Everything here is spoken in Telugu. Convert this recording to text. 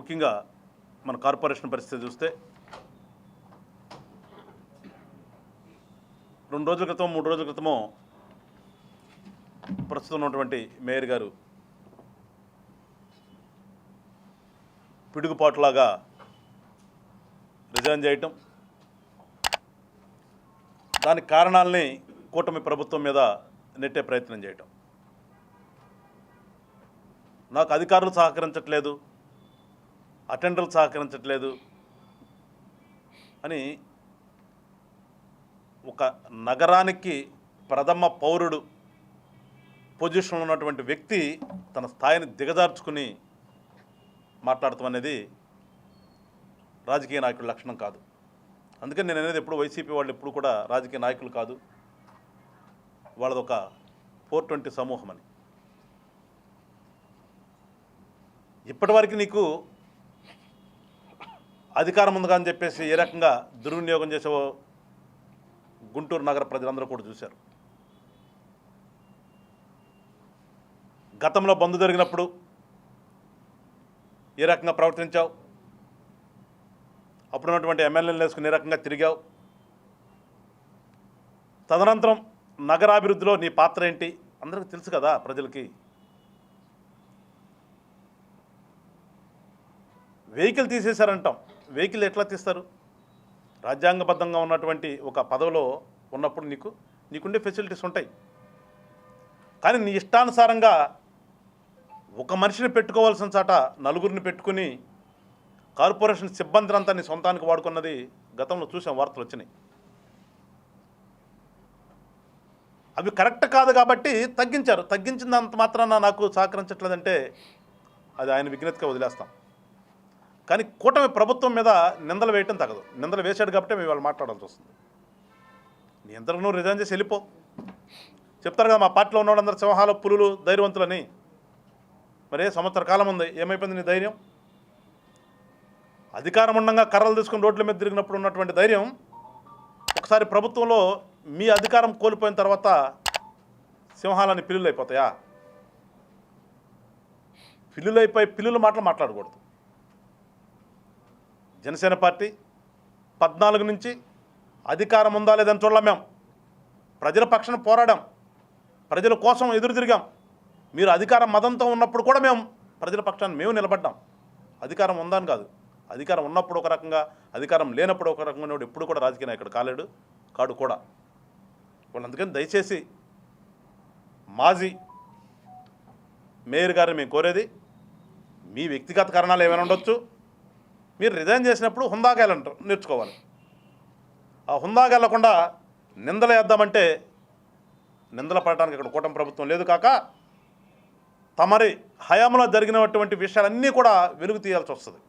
ముఖ్యంగా మన కార్పొరేషన్ పరిస్థితి చూస్తే 2 రోజుల క్రితం 3 రోజుల క్రితమో ప్రస్తుతం ఉన్నటువంటి మేయర్ గారు పిడుగుపాటులాగా రిజైన్ చేయటం, దానికి కారణాలని కూటమి ప్రభుత్వం మీద నెట్టే ప్రయత్నం చేయటం, నాకు అధికారులు సహకరించట్లేదు, అటెండర్లు సహకరించట్లేదు అని ఒక నగరానికి ప్రథమ పౌరుడు పొజిషన్లో ఉన్నటువంటి వ్యక్తి తన స్థాయిని దిగజార్చుకుని మాట్లాడటం అనేది రాజకీయ నాయకుల లక్షణం కాదు. అందుకని నేను అనేది ఎప్పుడు వైసీపీ వాళ్ళు ఎప్పుడు కూడా రాజకీయ నాయకులు కాదు, వాళ్ళది ఒక 420 సమూహం అని. ఇప్పటివరకు నీకు అధికారం ఉందిగా అని చెప్పేసి ఏ రకంగా దుర్వినియోగం చేసేవో గుంటూరు నగర ప్రజలందరూ కూడా చూశారు. గతంలో బంద్ జరిగినప్పుడు ఏ రకంగా ప్రవర్తించావు, అప్పుడున్నటువంటి ఎమ్మెల్యేలు వేసుకుని ఏ రకంగా తిరిగావు, తదనంతరం నగరాభివృద్ధిలో నీ పాత్ర ఏంటి అందరికీ తెలుసు కదా ప్రజలకి. వెహికల్ తీసేశారంటాం, వెహికల్ ఎట్లా తీస్తారు? రాజ్యాంగబద్ధంగా ఉన్నటువంటి ఒక పదవిలో ఉన్నప్పుడు నీకుండే ఫెసిలిటీస్ ఉంటాయి. కానీ నీ ఇష్టానుసారంగా ఒక మనిషిని పెట్టుకోవాల్సిన చాట నలుగురిని పెట్టుకుని కార్పొరేషన్ సిబ్బందిని అంతా నీ సొంతానికి వాడుకున్నది గతంలో చూసాం, వార్తలు వచ్చినాయి. అవి కరెక్ట్ కాదు కాబట్టి తగ్గించారు. తగ్గించినంత మాత్రాన నాకు సహకరించట్లేదంటే అది ఆయన విజ్ఞతగా వదిలేస్తాం. కానీ కూటమి ప్రభుత్వం మీద నిందలు వేయటం తగదు. నిందలు వేశాడు కాబట్టి మేము వాళ్ళు మాట్లాడాల్సి వస్తుంది. నీ ఎంతకు నువ్వు రిజైన్ చేసి వెళ్ళిపో. చెప్తారు కదా మా పార్టీలో ఉన్నవాళ్ళందరూ సింహాలు పులులు ధైర్యవంతులని. మరే సంవత్సర కాలం ఉంది, ఏమైపోయింది నీ ధైర్యం? అధికారం ఉండగా కర్రలు తీసుకుని రోడ్ల మీద తిరిగినప్పుడు ఉన్నటువంటి ధైర్యం ఒకసారి ప్రభుత్వంలో మీ అధికారం కోల్పోయిన తర్వాత సింహాలని పిల్లులు అయిపోతాయా? పిల్లులు అయిపోయి పిల్లుల మాటలు మాట్లాడకూడదు. జనసేన పార్టీ 14 నుంచి అధికారం ఉందా లేదని చూడలేం. మేము ప్రజల పక్షాన పోరాడాం, ప్రజల కోసం ఎదురు తిరిగాం. మీరు అధికారం మదంతో ఉన్నప్పుడు కూడా మేము ప్రజల పక్షాన్ని మేము నిలబడ్డాం. అధికారం ఉందని కాదు, అధికారం ఉన్నప్పుడు ఒక రకంగా, అధికారం లేనప్పుడు ఒక రకంగా ఉన్నప్పుడు ఎప్పుడు కూడా రాజకీయ నాయకుడు కాడు కూడా. వాళ్ళు అందుకని దయచేసి మాజీ మేయర్ గారిని మేము కోరేది, మీ వ్యక్తిగత కారణాలు ఏమైనా ఉండొచ్చు, మీరు రిజైన్ చేసినప్పుడు హుందాగా నేర్చుకోవాలి. ఆ హుందాగా వెళ్లకుండా నిందలు వేద్దామంటే నిందలు పడటానికి ఇక్కడ కూటమి ప్రభుత్వం లేదు. కాక తమరి హయాంలో జరిగినటువంటి విషయాలన్నీ కూడా వెలుగు తీయాల్సి వస్తుంది.